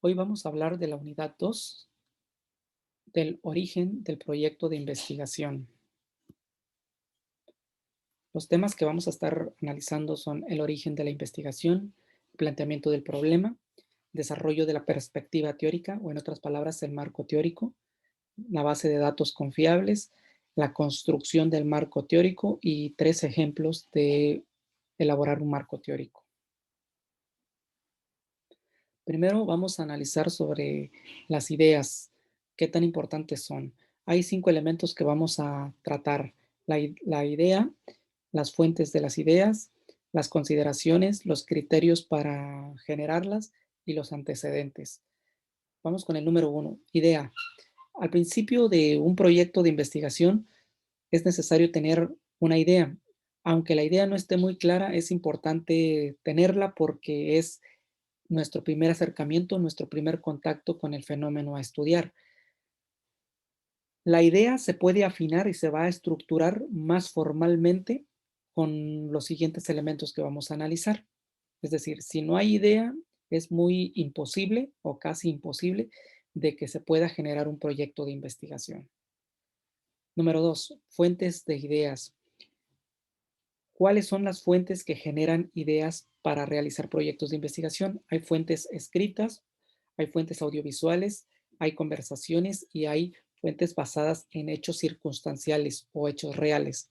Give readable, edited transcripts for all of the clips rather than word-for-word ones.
Hoy vamos a hablar de la unidad 2 del origen del proyecto de investigación. Los temas que vamos a estar analizando son el origen de la investigación, planteamiento del problema, desarrollo de la perspectiva teórica, o en otras palabras, el marco teórico, la base de datos confiables, la construcción del marco teórico y 3 ejemplos de elaborar un marco teórico. Primero vamos a analizar sobre las ideas, qué tan importantes son. Hay 5 elementos que vamos a tratar: la idea, las fuentes de las ideas, las consideraciones, los criterios para generarlas y los antecedentes. Vamos con el número uno, idea. Al principio de un proyecto de investigación es necesario tener una idea. Aunque la idea no esté muy clara, es importante tenerla porque es nuestro primer acercamiento, nuestro primer contacto con el fenómeno a estudiar. La idea se puede afinar y se va a estructurar más formalmente con los siguientes elementos que vamos a analizar. Es decir, si no hay idea, es muy imposible o casi imposible de que se pueda generar un proyecto de investigación. Número 2, fuentes de ideas. ¿Cuáles son las fuentes que generan ideas para realizar proyectos de investigación? Hay fuentes escritas, hay fuentes audiovisuales, hay conversaciones y hay fuentes basadas en hechos circunstanciales o hechos reales.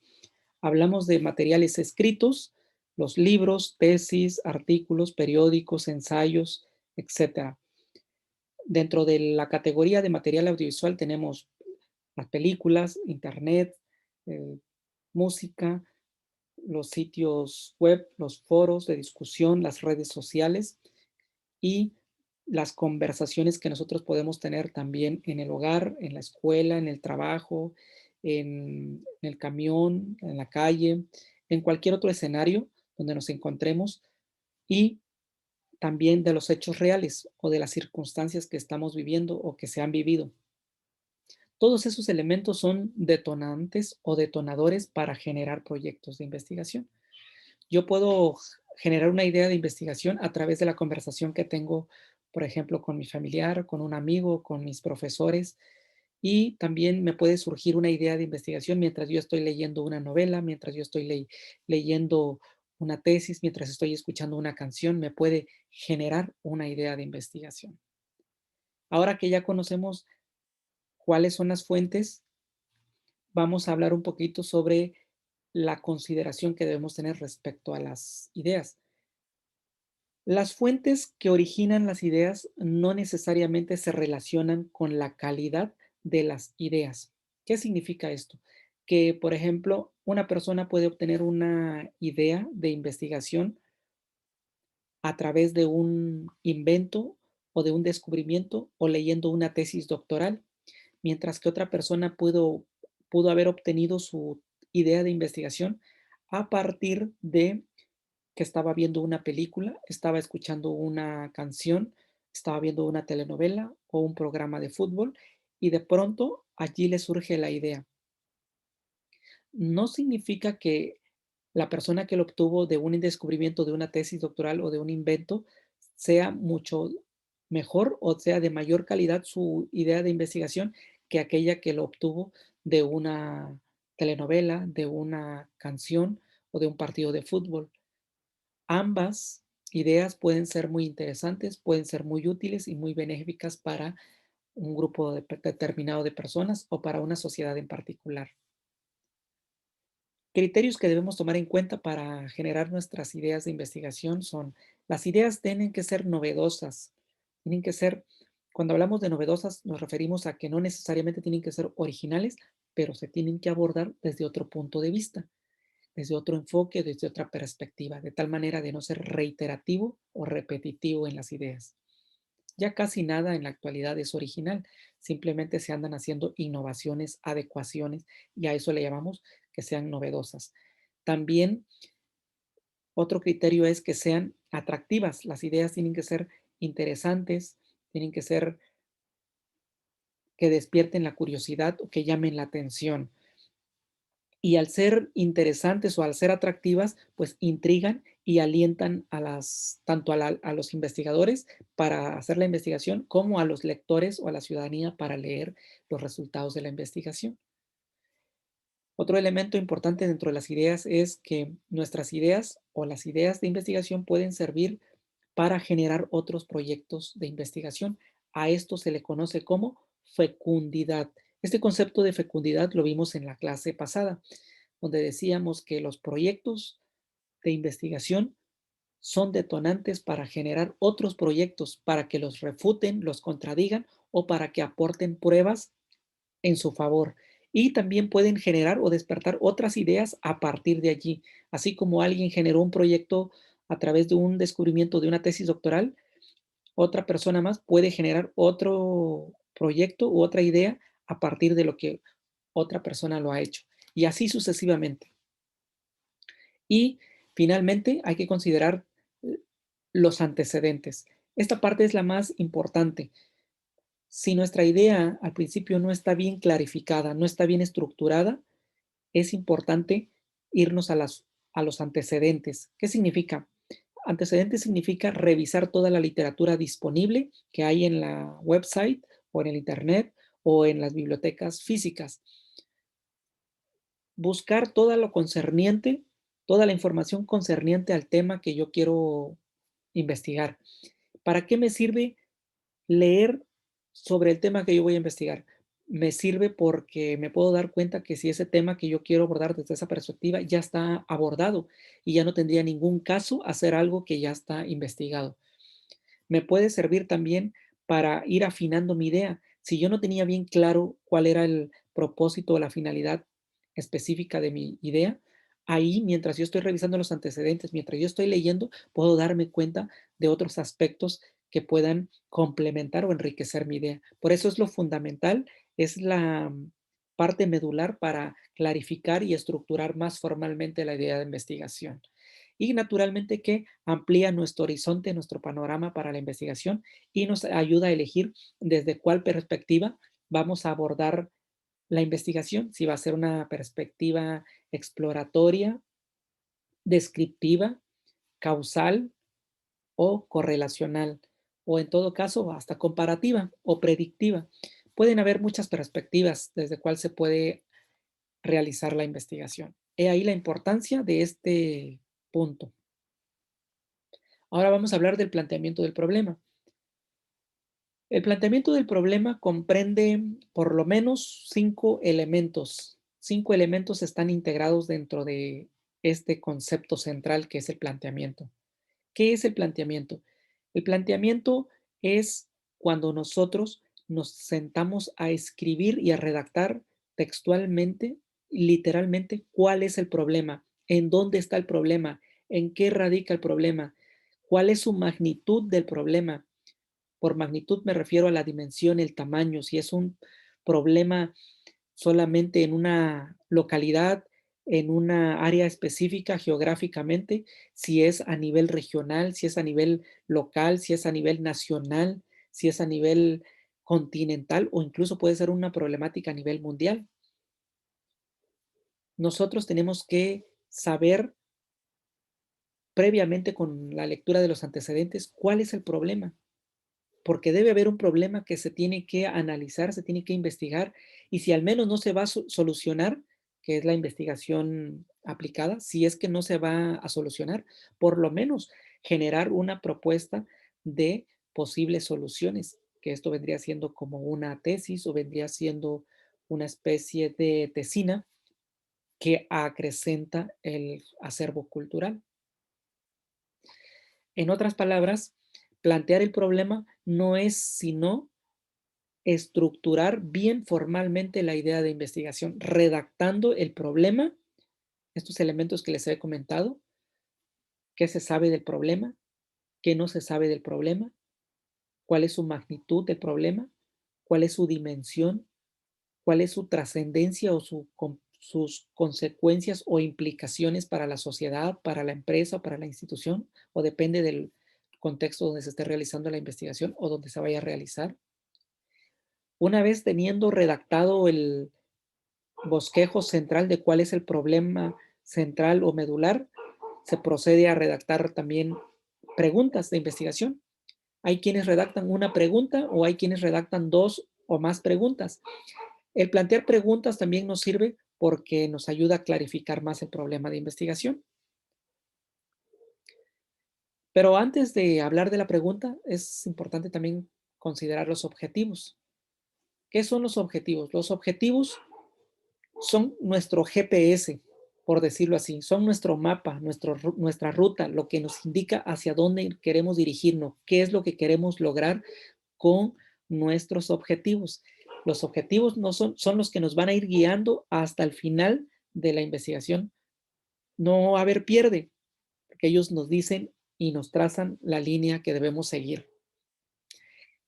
Hablamos de materiales escritos, los libros, tesis, artículos, periódicos, ensayos, etcétera. Dentro de la categoría de material audiovisual tenemos las películas, internet, eh, música, los sitios web, los foros de discusión, las redes sociales y las conversaciones que nosotros podemos tener también en el hogar, en la escuela, en el trabajo, en el camión, en la calle, en cualquier otro escenario donde nos encontremos, y también de los hechos reales o de las circunstancias que estamos viviendo o que se han vivido. Todos esos elementos son detonantes o detonadores para generar proyectos de investigación. Yo puedo generar una idea de investigación a través de la conversación que tengo, por ejemplo, con mi familiar, con un amigo, con mis profesores, y también me puede surgir una idea de investigación mientras yo estoy leyendo una novela, mientras yo estoy leyendo una tesis, mientras estoy escuchando una canción, me puede generar una idea de investigación. Ahora que ya conocemos cuáles son las fuentes, vamos a hablar un poquito sobre la consideración que debemos tener respecto a las ideas. Las fuentes que originan las ideas no necesariamente se relacionan con la calidad de las ideas. ¿Qué significa esto? Que, por ejemplo, una persona puede obtener una idea de investigación a través de un invento o de un descubrimiento o leyendo una tesis doctoral, mientras que otra persona pudo haber obtenido su idea de investigación a partir de que estaba viendo una película, estaba escuchando una canción, estaba viendo una telenovela o un programa de fútbol y de pronto allí le surge la idea. No significa que la persona que lo obtuvo de un descubrimiento, de una tesis doctoral o de un invento sea mucho mejor o sea de mayor calidad su idea de investigación que aquella que lo obtuvo de una telenovela, de una canción o de un partido de fútbol. Ambas ideas pueden ser muy interesantes, pueden ser muy útiles y muy benéficas para un grupo determinado de personas o para una sociedad en particular. Criterios que debemos tomar en cuenta para generar nuestras ideas de investigación son: las ideas tienen que ser novedosas, tienen que ser, cuando hablamos de novedosas, nos referimos a que no necesariamente tienen que ser originales, pero se tienen que abordar desde otro punto de vista, desde otro enfoque, desde otra perspectiva, de tal manera de no ser reiterativo o repetitivo en las ideas. Ya casi nada en la actualidad es original, simplemente se andan haciendo innovaciones, adecuaciones, y a eso le llamamos que sean novedosas. También otro criterio es que sean atractivas. Las ideas tienen que ser interesantes, tienen que ser que despierten la curiosidad o que llamen la atención. Y al ser interesantes o al ser atractivas, pues intrigan y alientan tanto a los investigadores para hacer la investigación, como a los lectores o a la ciudadanía para leer los resultados de la investigación. Otro elemento importante dentro de las ideas es que nuestras ideas o las ideas de investigación pueden servir para generar otros proyectos de investigación. A esto se le conoce como fecundidad. Este concepto de fecundidad lo vimos en la clase pasada, donde decíamos que los proyectos de investigación son detonantes para generar otros proyectos, para que los refuten, los contradigan o para que aporten pruebas en su favor. Y también pueden generar o despertar otras ideas a partir de allí. Así como alguien generó un proyecto a través de un descubrimiento de una tesis doctoral, otra persona más puede generar otro proyecto u otra idea a partir de lo que otra persona lo ha hecho. Y así sucesivamente. Y finalmente hay que considerar eh, los antecedentes. Esta parte es la más importante. Si nuestra idea al principio no está bien clarificada, no está bien estructurada, es importante irnos a los antecedentes. ¿Qué significa? Antecedentes significa revisar toda la literatura disponible que hay en la website o en el internet o en las bibliotecas físicas. Buscar todo lo concerniente, toda la información concerniente al tema que yo quiero investigar. ¿Para qué me sirve leer sobre el tema que yo voy a investigar? Me sirve porque me puedo dar cuenta que si ese tema que yo quiero abordar desde esa perspectiva ya está abordado y ya no tendría ningún caso hacer algo que ya está investigado. Me puede servir también para ir afinando mi idea. Si yo no tenía bien claro cuál era el propósito o la finalidad específica de mi idea, ahí mientras yo estoy revisando los antecedentes, mientras yo estoy leyendo, puedo darme cuenta de otros aspectos que puedan complementar o enriquecer mi idea. Por eso es lo fundamental, es la parte medular para clarificar y estructurar más formalmente la idea de investigación. Y naturalmente que amplía nuestro horizonte, nuestro panorama para la investigación y nos ayuda a elegir desde cuál perspectiva vamos a abordar la investigación, si va a ser una perspectiva exploratoria, descriptiva, causal o correlacional, o en todo caso hasta comparativa o predictiva. Pueden haber muchas perspectivas desde cuál se puede realizar la investigación. He ahí la importancia de este punto. Ahora vamos a hablar del planteamiento del problema. El planteamiento del problema comprende por lo menos 5 elementos. 5 elementos están integrados dentro de este concepto central que es el planteamiento. ¿Qué es el planteamiento? El planteamiento es cuando nosotros nos sentamos a escribir y a redactar textualmente, literalmente, cuál es el problema, en dónde está el problema, en qué radica el problema, cuál es su magnitud del problema. Por magnitud me refiero a la dimensión, el tamaño, si es un problema solamente en una localidad, en una área específica geográficamente, si es a nivel regional, si es a nivel local, si es a nivel nacional, si es a nivel continental o incluso puede ser una problemática a nivel mundial. Nosotros tenemos que saber previamente con la lectura de los antecedentes cuál es el problema, porque debe haber un problema que se tiene que analizar, se tiene que investigar, y si al menos no se va a solucionar, que es la investigación aplicada, si es que no se va a solucionar, por lo menos generar una propuesta de posibles soluciones, que esto vendría siendo como una tesis o vendría siendo una especie de tesina que acrecenta el acervo cultural. En otras palabras, plantear el problema no es sino estructurar bien formalmente la idea de investigación, redactando el problema, estos elementos que les he comentado, qué se sabe del problema, qué no se sabe del problema, cuál es su magnitud del problema, cuál es su dimensión, cuál es su trascendencia o sus consecuencias o implicaciones para la sociedad, para la empresa, para la institución, o depende del contexto donde se esté realizando la investigación o donde se vaya a realizar. Una vez teniendo redactado el bosquejo central de cuál es el problema central o medular, se procede a redactar también preguntas de investigación. Hay quienes redactan una pregunta o hay quienes redactan dos o más preguntas. El plantear preguntas también nos sirve porque nos ayuda a clarificar más el problema de investigación. Pero antes de hablar de la pregunta, es importante también considerar los objetivos. ¿Qué son los objetivos? Los objetivos son nuestro GPS, por decirlo así, son nuestro mapa, nuestra ruta, lo que nos indica hacia dónde queremos dirigirnos, qué es lo que queremos lograr con nuestros objetivos. Los objetivos no son los que nos van a ir guiando hasta el final de la investigación. No va a haber pierde, porque ellos nos dicen y nos trazan la línea que debemos seguir.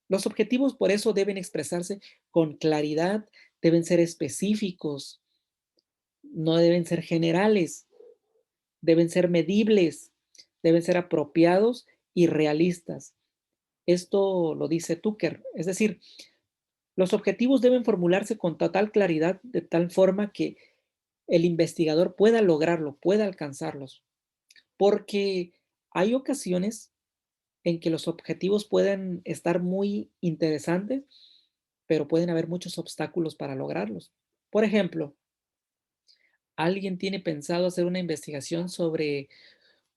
Los objetivos por eso deben expresarse con claridad, deben ser específicos, no deben ser generales, deben ser medibles, deben ser apropiados y realistas. Esto lo dice Tucker, es decir, los objetivos deben formularse con total claridad, de tal forma que el investigador pueda lograrlo, pueda alcanzarlos, porque hay ocasiones en que los objetivos pueden estar muy interesantes, pero pueden haber muchos obstáculos para lograrlos. Por ejemplo, alguien tiene pensado hacer una investigación sobre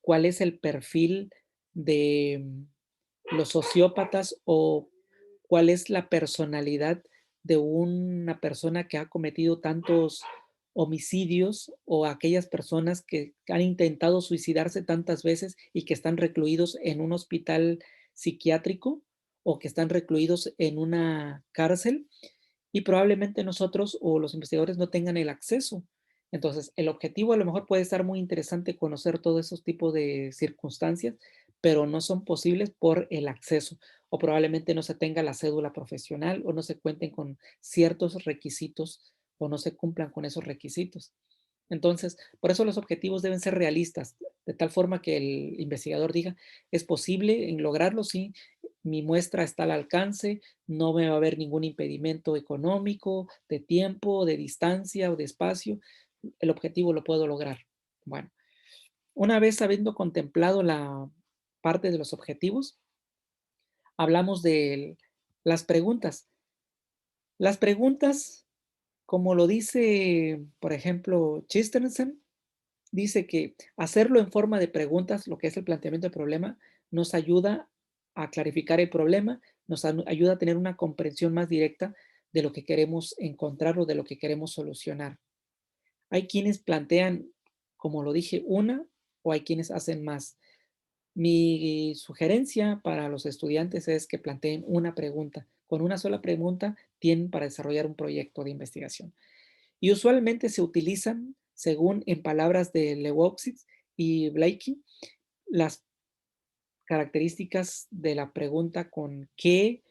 cuál es el perfil de los sociópatas o cuál es la personalidad de una persona que ha cometido tantos homicidios o aquellas personas que han intentado suicidarse tantas veces y que están recluidos en un hospital psiquiátrico o que están recluidos en una cárcel y probablemente nosotros o los investigadores no tengan el acceso. Entonces, el objetivo a lo mejor puede estar muy interesante conocer todos esos tipos de circunstancias, pero no son posibles por el acceso o probablemente no se tenga la cédula profesional o no se cuenten con ciertos requisitos o no se cumplan con esos requisitos. Entonces, por eso los objetivos deben ser realistas, de tal forma que el investigador diga, es posible en lograrlo, sí, mi muestra está al alcance, no me va a haber ningún impedimento económico, de tiempo, de distancia o de espacio, el objetivo lo puedo lograr. Bueno, una vez habiendo contemplado la parte de los objetivos, hablamos de las preguntas. Las preguntas, como lo dice, por ejemplo, Chistensen, dice que hacerlo en forma de preguntas, lo que es el planteamiento del problema, nos ayuda a clarificar el problema, nos ayuda a tener una comprensión más directa de lo que queremos encontrar o de lo que queremos solucionar. Hay quienes plantean, como lo dije, una o hay quienes hacen más. Mi sugerencia para los estudiantes es que planteen una pregunta. Con una sola pregunta tienen para desarrollar un proyecto de investigación. Y usualmente se utilizan, según en palabras de Lewowitz y Blakey, las características de la pregunta con qué,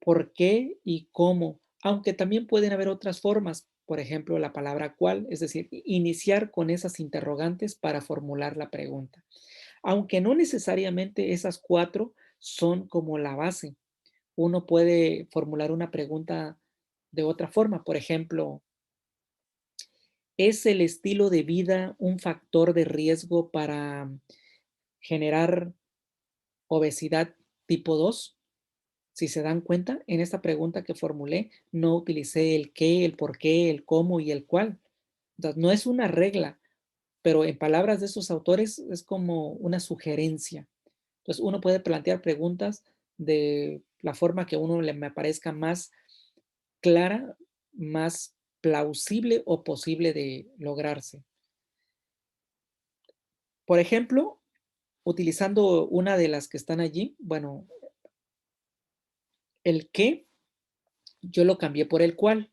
por qué y cómo, aunque también pueden haber otras formas, por ejemplo, la palabra cuál, es decir, iniciar con esas interrogantes para formular la pregunta. Aunque no necesariamente esas cuatro son como la base. Uno puede formular una pregunta de otra forma, por ejemplo, ¿es el estilo de vida un factor de riesgo para generar obesidad tipo 2? Si se dan cuenta, en esta pregunta que formulé, no utilicé el qué, el por qué, el cómo y el cuál. Entonces, no es una regla, pero en palabras de esos autores es como una sugerencia. Entonces, uno puede plantear preguntas de la forma que a uno le me parezca más clara, más plausible o posible de lograrse. Por ejemplo, utilizando una de las que están allí, bueno, el qué yo lo cambié por el cuál.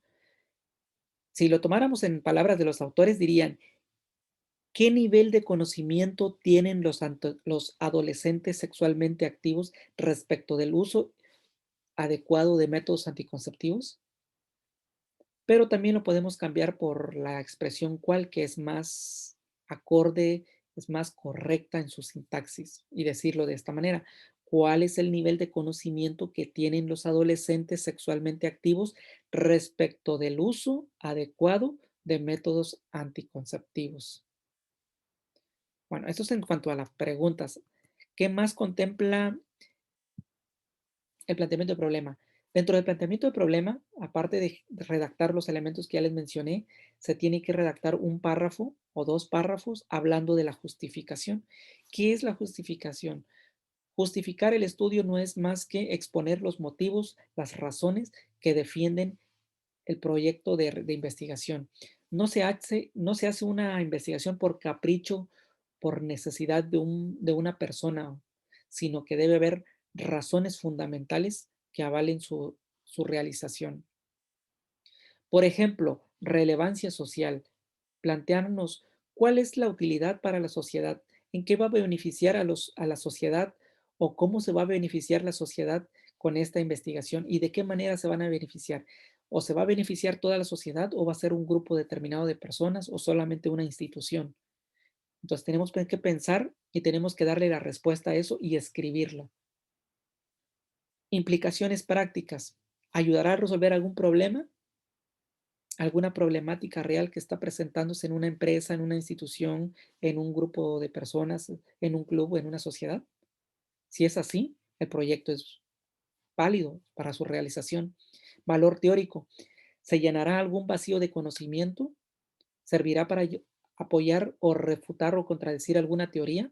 Si lo tomáramos en palabras de los autores, dirían, ¿qué nivel de conocimiento tienen los adolescentes sexualmente activos respecto del uso adecuado de métodos anticonceptivos? Pero también lo podemos cambiar por la expresión cual, que es más acorde, es más correcta en su sintaxis y decirlo de esta manera. ¿Cuál es el nivel de conocimiento que tienen los adolescentes sexualmente activos respecto del uso adecuado de métodos anticonceptivos? Bueno, esto es en cuanto a las preguntas. ¿Qué más contempla el planteamiento de problema? Dentro del planteamiento de problema, aparte de redactar los elementos que ya les mencioné, se tiene que redactar un párrafo o 2 párrafos hablando de la justificación. ¿Qué es la justificación? Justificar el estudio no es más que exponer los motivos, las razones que defienden el proyecto de investigación. No se hace una investigación por capricho, por necesidad de una persona, sino que debe haber razones fundamentales que avalen su realización. Por ejemplo, relevancia social. Plantearnos cuál es la utilidad para la sociedad, en qué va a beneficiar a la sociedad o cómo se va a beneficiar la sociedad con esta investigación y de qué manera se van a beneficiar. O se va a beneficiar toda la sociedad o va a ser un grupo determinado de personas o solamente una institución. Entonces tenemos que pensar y tenemos que darle la respuesta a eso y escribirla. Implicaciones prácticas. ¿Ayudará a resolver algún problema? ¿Alguna problemática real que está presentándose en una empresa, en una institución, en un grupo de personas, en un club o en una sociedad? Si es así, el proyecto es válido para su realización. Valor teórico. ¿Se llenará algún vacío de conocimiento? ¿Servirá para apoyar o refutar o contradecir alguna teoría?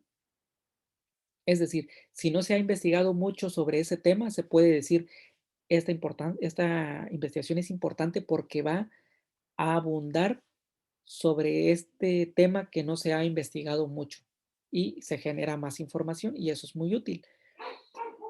Es decir, si no se ha investigado mucho sobre ese tema, se puede decir, esta investigación es importante porque va a abundar sobre este tema que no se ha investigado mucho y se genera más información y eso es muy útil.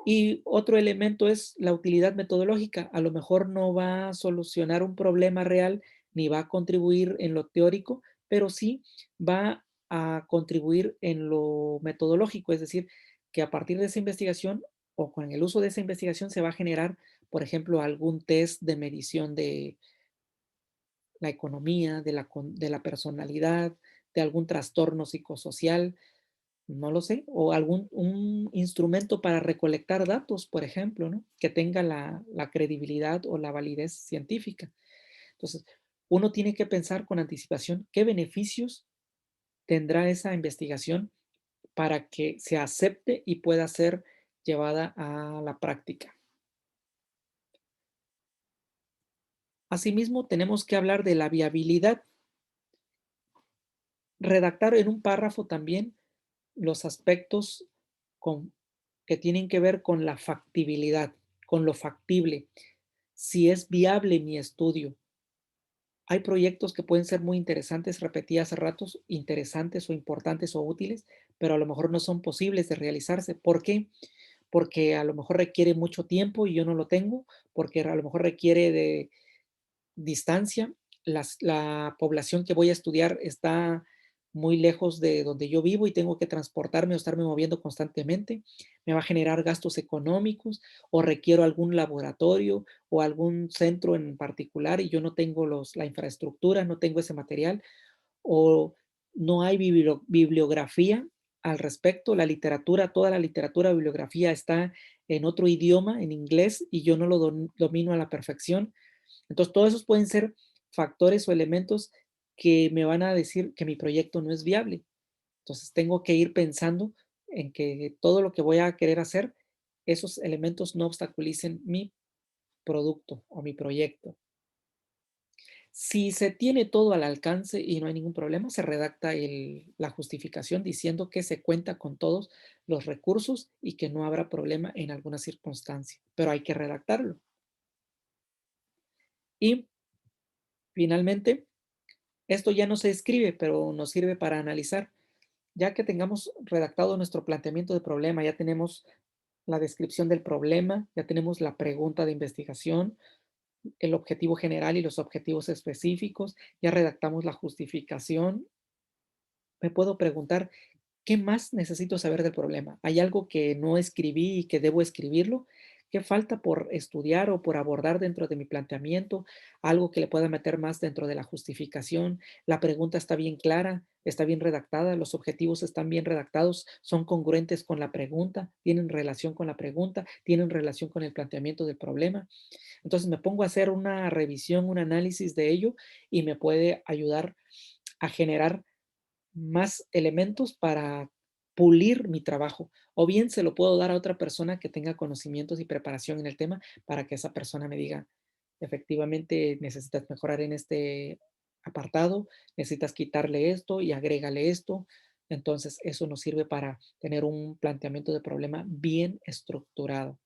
Y otro elemento es la utilidad metodológica. A lo mejor no va a solucionar un problema real ni va a contribuir en lo teórico, pero sí va a contribuir en lo metodológico, es decir, que a partir de esa investigación o con el uso de esa investigación se va a generar, por ejemplo, algún test de medición de la economía, de la personalidad, de algún trastorno psicosocial, no lo sé, o algún un instrumento para recolectar datos, por ejemplo, ¿no? Que tenga la credibilidad o la validez científica. Entonces, uno tiene que pensar con anticipación qué beneficios tendrá esa investigación para que se acepte y pueda ser llevada a la práctica. Asimismo, tenemos que hablar de la viabilidad. Redactar en un párrafo también los aspectos con que tienen que ver con la factibilidad, con lo factible, si es viable mi estudio. Hay proyectos que pueden ser muy interesantes, repetí hace ratos, interesantes o importantes o útiles, pero a lo mejor no son posibles de realizarse. ¿Por qué? Porque a lo mejor requiere mucho tiempo y yo no lo tengo, porque a lo mejor requiere de distancia, la población que voy a estudiar está muy lejos de donde yo vivo y tengo que transportarme o estarme moviendo constantemente, me va a generar gastos económicos o requiero algún laboratorio o algún centro en particular y yo no tengo la infraestructura, no tengo ese material o no hay bibliografía al respecto, la literatura, toda la literatura, bibliografía está en otro idioma, en inglés, y yo no lo domino a la perfección. Entonces, todos esos pueden ser factores o elementos que me van a decir que mi proyecto no es viable. Entonces, tengo que ir pensando en que todo lo que voy a querer hacer, esos elementos no obstaculicen mi producto o mi proyecto. Si se tiene todo al alcance y no hay ningún problema, se redacta la justificación diciendo que se cuenta con todos los recursos y que no habrá problema en alguna circunstancia, pero hay que redactarlo. Y finalmente, esto ya no se escribe, pero nos sirve para analizar. Ya que tengamos redactado nuestro planteamiento de problema, ya tenemos la descripción del problema, ya tenemos la pregunta de investigación, el objetivo general y los objetivos específicos, ya redactamos la justificación. Me puedo preguntar, ¿qué más necesito saber del problema? ¿Hay algo que no escribí y que debo escribirlo? ¿Qué falta por estudiar o por abordar dentro de mi planteamiento? ¿Algo que le pueda meter más dentro de la justificación? ¿La pregunta está bien clara? ¿Está bien redactada? ¿Los objetivos están bien redactados? ¿Son congruentes con la pregunta? ¿Tienen relación con la pregunta? ¿Tienen relación con el planteamiento del problema? Entonces me pongo a hacer una revisión, un análisis de ello y me puede ayudar a generar más elementos para pulir mi trabajo, o bien se lo puedo dar a otra persona que tenga conocimientos y preparación en el tema para que esa persona me diga, efectivamente necesitas mejorar en este apartado, necesitas quitarle esto y agrégale esto. Entonces, eso nos sirve para tener un planteamiento de problema bien estructurado.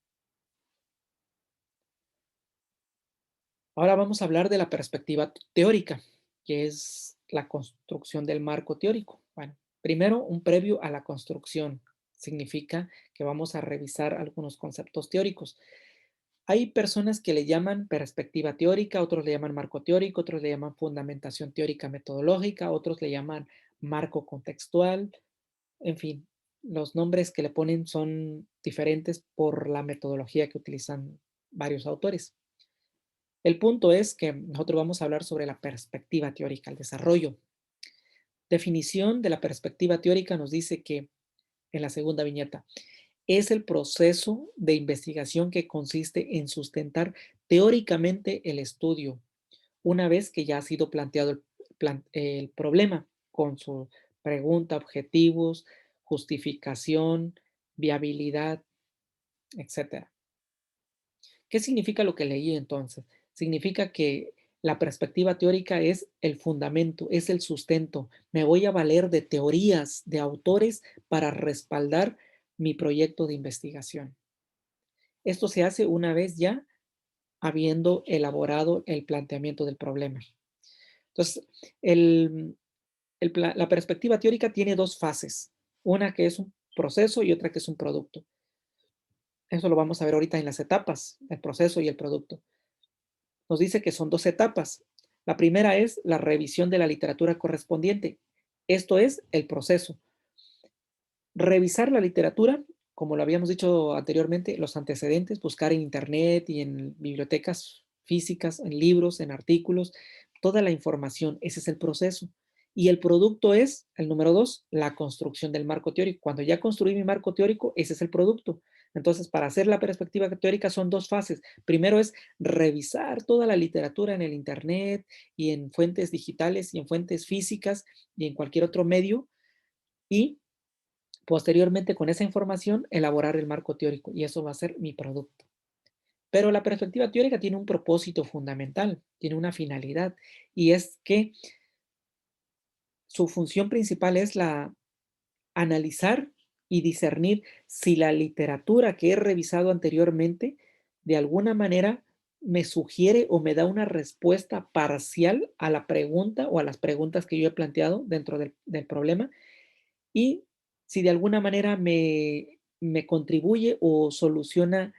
Ahora vamos a hablar de la perspectiva teórica, que es la construcción del marco teórico. Bueno, primero un previo a la construcción. Significa que vamos a revisar algunos conceptos teóricos. Hay personas que le llaman perspectiva teórica, otros le llaman marco teórico, otros le llaman fundamentación teórica metodológica, otros le llaman marco contextual. En fin, los nombres que le ponen son diferentes por la metodología que utilizan varios autores. El punto es que nosotros vamos a hablar sobre la perspectiva teórica, el desarrollo. Definición de la perspectiva teórica nos dice que, en la segunda viñeta, es el proceso de investigación que consiste en sustentar teóricamente el estudio, una vez que ya ha sido planteado el problema con su pregunta, objetivos, justificación, viabilidad, etcétera. ¿Qué significa lo que leí entonces? Significa que la perspectiva teórica es el fundamento, es el sustento. Me voy a valer de teorías, de autores para respaldar mi proyecto de investigación. Esto se hace una vez ya habiendo elaborado el planteamiento del problema. Entonces, la perspectiva teórica tiene dos fases, una que es un proceso y otra que es un producto. Eso lo vamos a ver ahorita en las etapas, el proceso y el producto. Nos dice que son dos etapas. La primera es la revisión de la literatura correspondiente. Esto es el proceso. Revisar la literatura, como lo habíamos dicho anteriormente, los antecedentes, buscar en internet y en bibliotecas físicas, en libros, en artículos, toda la información, ese es el proceso. Y el producto es, el número dos, la construcción del marco teórico. Cuando ya construí mi marco teórico, ese es el producto. Entonces, para hacer la perspectiva teórica son dos fases. Primero es revisar toda la literatura en el internet y en fuentes digitales y en fuentes físicas y en cualquier otro medio y posteriormente, con esa información, elaborar el marco teórico y eso va a ser mi producto. Pero la perspectiva teórica tiene un propósito fundamental, tiene una finalidad y es que su función principal es la analizar y discernir si la literatura que he revisado anteriormente de alguna manera me sugiere o me da una respuesta parcial a la pregunta o a las preguntas que yo he planteado dentro del problema y si de alguna manera me contribuye o soluciona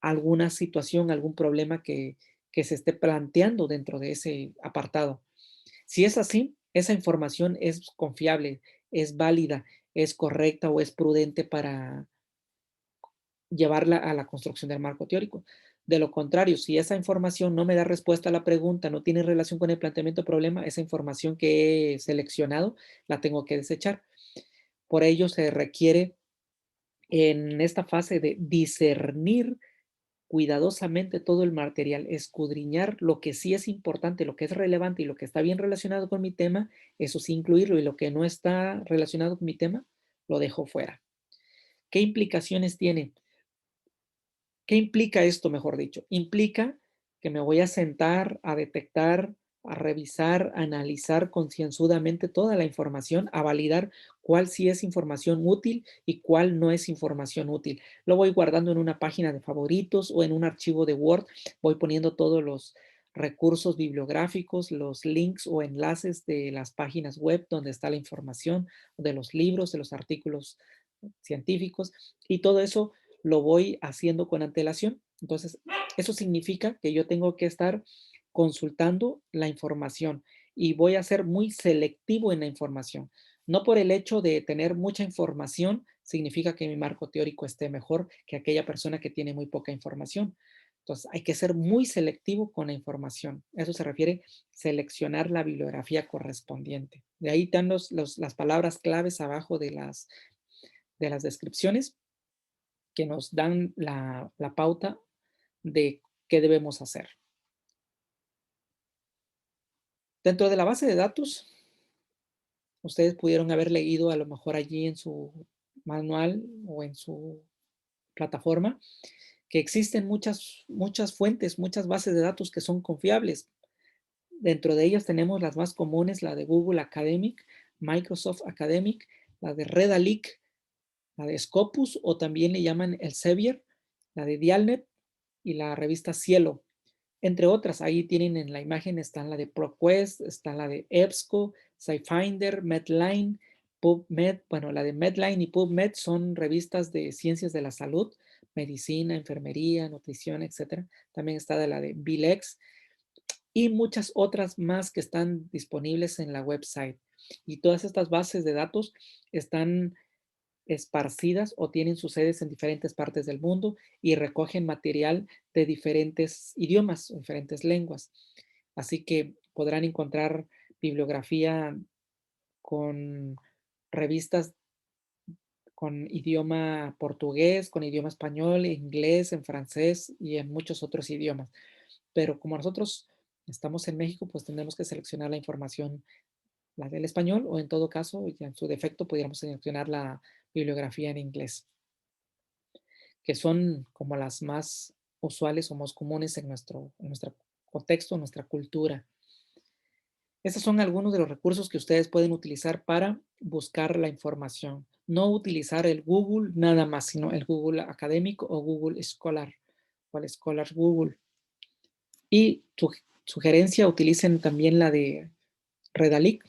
alguna situación, algún problema que se esté planteando dentro de ese apartado. Si es así, esa información es confiable, es válida, es correcta o es prudente para llevarla a la construcción del marco teórico. De lo contrario, si esa información no me da respuesta a la pregunta, no tiene relación con el planteamiento del problema, esa información que he seleccionado la tengo que desechar. Por ello se requiere en esta fase de discernir cuidadosamente todo el material, escudriñar lo que sí es importante, lo que es relevante y lo que está bien relacionado con mi tema, eso sí incluirlo y lo que no está relacionado con mi tema, lo dejo fuera. ¿Qué implicaciones tiene? ¿Qué implica esto, mejor dicho? Implica que me voy a sentar a detectar, a revisar, a analizar concienzudamente toda la información, a validar cuál sí es información útil y cuál no es información útil. Lo voy guardando en una página de favoritos o en un archivo de Word. Voy poniendo todos los recursos bibliográficos, los links o enlaces de las páginas web donde está la información, de los libros, de los artículos científicos y todo eso lo voy haciendo con antelación. Entonces, eso significa que yo tengo que estar consultando la información y voy a ser muy selectivo en la información. No por el hecho de tener mucha información significa que mi marco teórico esté mejor que aquella persona que tiene muy poca información. Entonces, hay que ser muy selectivo con la información. Eso se refiere a seleccionar la bibliografía correspondiente. De ahí están las palabras claves abajo de las descripciones que nos dan la pauta de qué debemos hacer. Dentro de la base de datos, ustedes pudieron haber leído a lo mejor allí en su manual o en su plataforma, que existen muchas fuentes, muchas bases de datos que son confiables. Dentro de ellas tenemos las más comunes, la de Google Academic, Microsoft Academic, la de Redalyc, la de Scopus o también le llaman Elsevier, la de Dialnet y la revista Cielo, entre otras. Ahí tienen en la imagen, están la de ProQuest, está la de EBSCO, SciFinder, Medline, PubMed. Bueno, la de Medline y PubMed son revistas de ciencias de la salud, medicina, enfermería, nutrición, etcétera. También está de la de Bilex y muchas otras más que están disponibles en la website. Y todas estas bases de datos están esparcidas o tienen sus sedes en diferentes partes del mundo y recogen material de diferentes idiomas o diferentes lenguas. Así que podrán encontrar bibliografía con revistas con idioma portugués, con idioma español, inglés, en francés y en muchos otros idiomas. Pero como nosotros estamos en México, pues tendremos que seleccionar la información, la del español, o en todo caso, ya en su defecto, pudiéramos seleccionar la bibliografía en inglés, que son como las más usuales o más comunes en nuestro contexto, en nuestra cultura. Estos son algunos de los recursos que ustedes pueden utilizar para buscar la información. No utilizar el Google nada más, sino el Google Académico o Google Scholar o el Scholar Google. Y sugerencia, utilicen también la de Redalyc,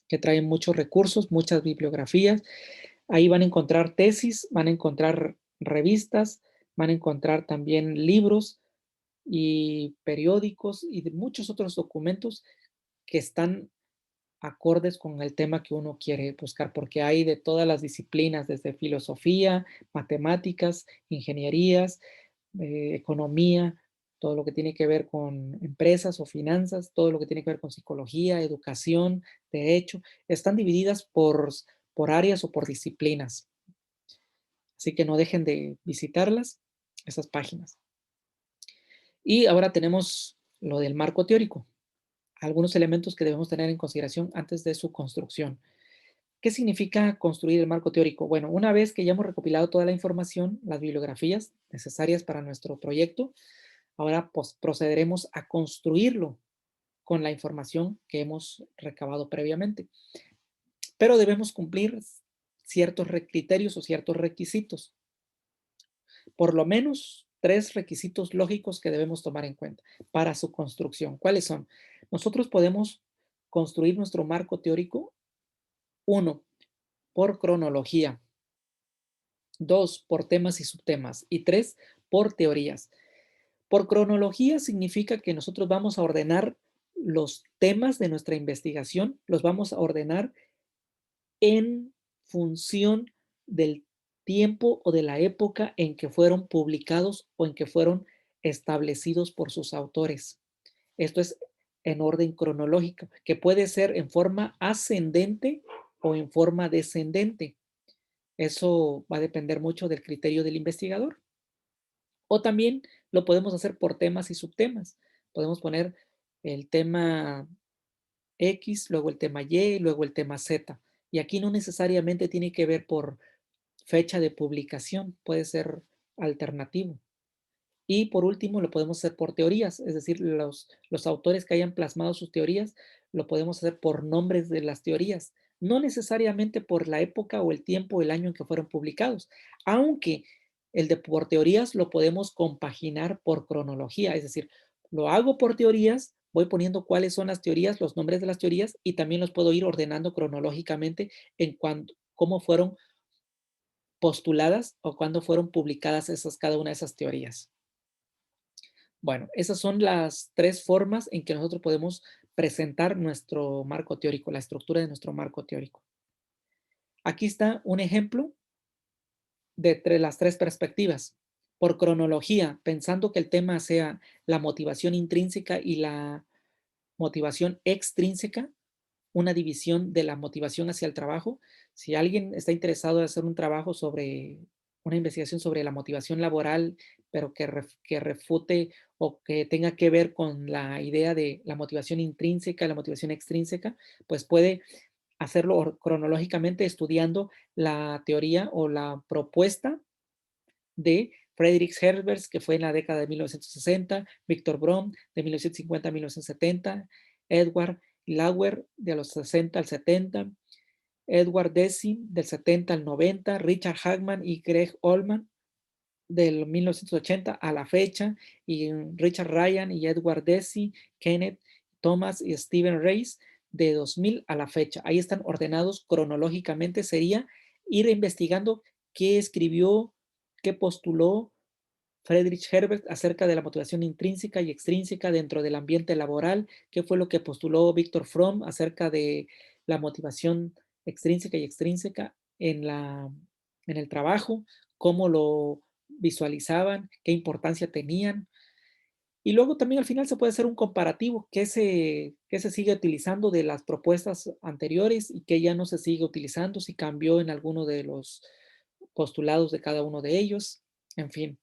que trae muchos recursos, muchas bibliografías. Ahí van a encontrar tesis, van a encontrar revistas, van a encontrar también libros y periódicos y de muchos otros documentos que están acordes con el tema que uno quiere buscar, porque hay de todas las disciplinas, desde filosofía, matemáticas, ingenierías, economía, todo lo que tiene que ver con empresas o finanzas, todo lo que tiene que ver con psicología, educación, derecho, están divididas por áreas o por disciplinas. Así que no dejen de visitarlas, esas páginas. Y ahora tenemos lo del marco teórico, algunos elementos que debemos tener en consideración antes de su construcción. ¿Qué significa construir el marco teórico? Bueno, una vez que ya hemos recopilado toda la información, las bibliografías necesarias para nuestro proyecto, ahora pues, procederemos a construirlo con la información que hemos recabado previamente. Pero debemos cumplir ciertos criterios o ciertos requisitos. Por lo menos 3 requisitos lógicos que debemos tomar en cuenta para su construcción. ¿Cuáles son? Nosotros podemos construir nuestro marco teórico, 1, por cronología, 2, por temas y subtemas, y 3, por teorías. Por cronología significa que nosotros vamos a ordenar los temas de nuestra investigación, los vamos a ordenar en función del tiempo o de la época en que fueron publicados o en que fueron establecidos por sus autores. Esto es en orden cronológico, que puede ser en forma ascendente o en forma descendente. Eso va a depender mucho del criterio del investigador. O también lo podemos hacer por temas y subtemas. Podemos poner el tema X, luego el tema Y, luego el tema Z. Y aquí no necesariamente tiene que ver por fecha de publicación, puede ser alternativo. Y por último, lo podemos hacer por teorías, es decir, los autores que hayan plasmado sus teorías, lo podemos hacer por nombres de las teorías, no necesariamente por la época o el tiempo, el año en que fueron publicados, aunque el de por teorías lo podemos compaginar por cronología, es decir, lo hago por teorías, voy poniendo cuáles son las teorías, los nombres de las teorías y también los puedo ir ordenando cronológicamente en cuanto, cómo fueron postuladas o cuándo fueron publicadas cada una de esas teorías. Bueno, esas son las 3 formas en que nosotros podemos presentar nuestro marco teórico, la estructura de nuestro marco teórico. Aquí está un ejemplo de las 3 perspectivas. Por cronología, pensando que el tema sea la motivación intrínseca y la motivación extrínseca, una división de la motivación hacia el trabajo. Si alguien está interesado en hacer un trabajo sobre una investigación sobre la motivación laboral, pero que refute o que tenga que ver con la idea de la motivación intrínseca, la motivación extrínseca, pues puede hacerlo cronológicamente estudiando la teoría o la propuesta de Friedrich Herbert, que fue en la década de 1960, Victor Brom de 1950 a 1970, Edward Lauer de los 60 al 70, Edward Deci del 70 al 90, Richard Hackman y Greg Allman del 1980 a la fecha, y Richard Ryan y Edward Deci, Kenneth Thomas y Stephen Reis de 2000 a la fecha. Ahí están ordenados cronológicamente. Sería ir investigando qué escribió, qué postuló Friedrich Herbert acerca de la motivación intrínseca y extrínseca dentro del ambiente laboral, qué fue lo que postuló Viktor Fromm acerca de la motivación extrínseca y extrínseca en el trabajo, cómo lo visualizaban, qué importancia tenían. Y luego también al final se puede hacer un comparativo, qué se sigue utilizando de las propuestas anteriores y qué ya no se sigue utilizando, si cambió en alguno de los postulados de cada uno de ellos, en fin.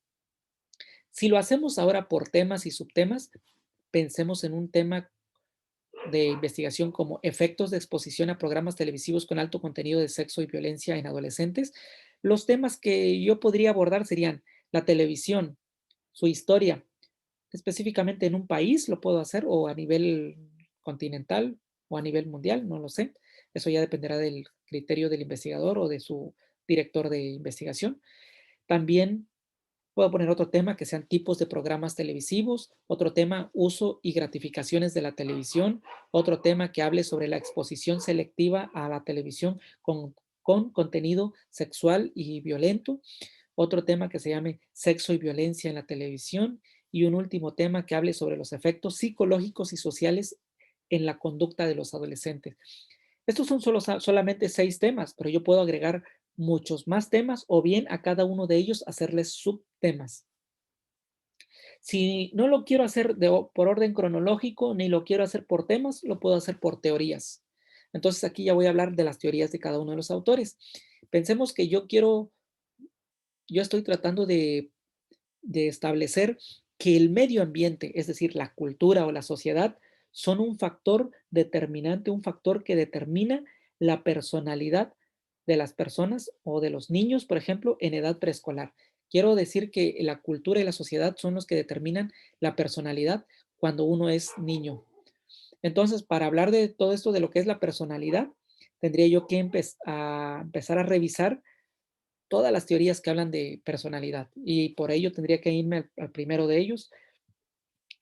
Si lo hacemos ahora por temas y subtemas, pensemos en un tema de investigación como efectos de exposición a programas televisivos con alto contenido de sexo y violencia en adolescentes. Los temas que yo podría abordar serían la televisión, su historia, específicamente en un país, lo puedo hacer, o a nivel continental o a nivel mundial, no lo sé. Eso ya dependerá del criterio del investigador o de su director de investigación. También puedo poner otro tema que sean tipos de programas televisivos, otro tema uso y gratificaciones de la televisión, otro tema que hable sobre la exposición selectiva a la televisión con contenido sexual y violento, otro tema que se llame sexo y violencia en la televisión y un último tema que hable sobre los efectos psicológicos y sociales en la conducta de los adolescentes. Estos son solamente 6 temas, pero yo puedo agregar muchos más temas o bien a cada uno de ellos hacerles subtemas. Si no lo quiero hacer por orden cronológico ni lo quiero hacer por temas, lo puedo hacer por teorías. Entonces aquí ya voy a hablar de las teorías de cada uno de los autores. Pensemos que yo estoy tratando de establecer que el medio ambiente, es decir, la cultura o la sociedad, son un factor determinante, un factor que determina la personalidad de las personas o de los niños, por ejemplo, en edad preescolar. Quiero decir que la cultura y la sociedad son los que determinan la personalidad cuando uno es niño. Entonces, para hablar de todo esto de lo que es la personalidad, tendría yo que empezar a revisar todas las teorías que hablan de personalidad y por ello tendría que irme al primero de ellos,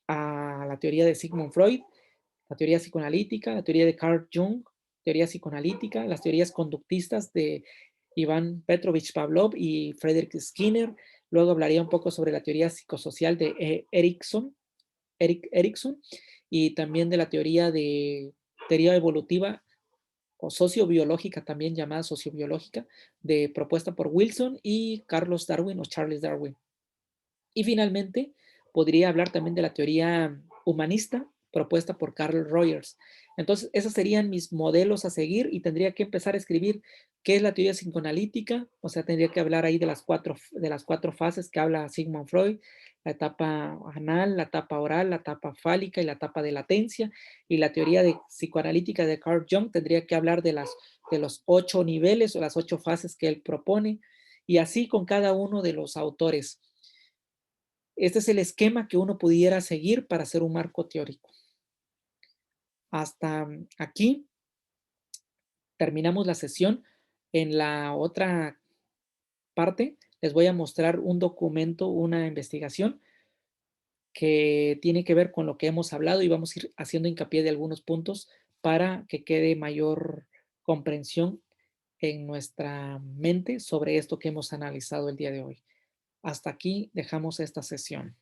a la teoría de Sigmund Freud, la teoría psicoanalítica, la teoría de Carl Jung, teoría psicoanalítica, las teorías conductistas de Iván Petrovich Pavlov y Frederick Skinner. Luego hablaría un poco sobre la teoría psicosocial de Erik Erikson, y también de la teoría evolutiva o sociobiológica, también llamada sociobiológica, propuesta por Wilson y Carlos Darwin o Charles Darwin. Y finalmente, podría hablar también de la teoría humanista propuesta por Carl Rogers. Entonces, esos serían mis modelos a seguir y tendría que empezar a escribir qué es la teoría psicoanalítica, o sea, tendría que hablar ahí de las cuatro fases que habla Sigmund Freud, la etapa anal, la etapa oral, la etapa fálica y la etapa de latencia, y la teoría psicoanalítica de Carl Jung tendría que hablar de los 8 niveles o las 8 fases que él propone, y así con cada uno de los autores. Este es el esquema que uno pudiera seguir para hacer un marco teórico. Hasta aquí terminamos la sesión. En la otra parte les voy a mostrar un documento, una investigación que tiene que ver con lo que hemos hablado y vamos a ir haciendo hincapié de algunos puntos para que quede mayor comprensión en nuestra mente sobre esto que hemos analizado el día de hoy. Hasta aquí dejamos esta sesión.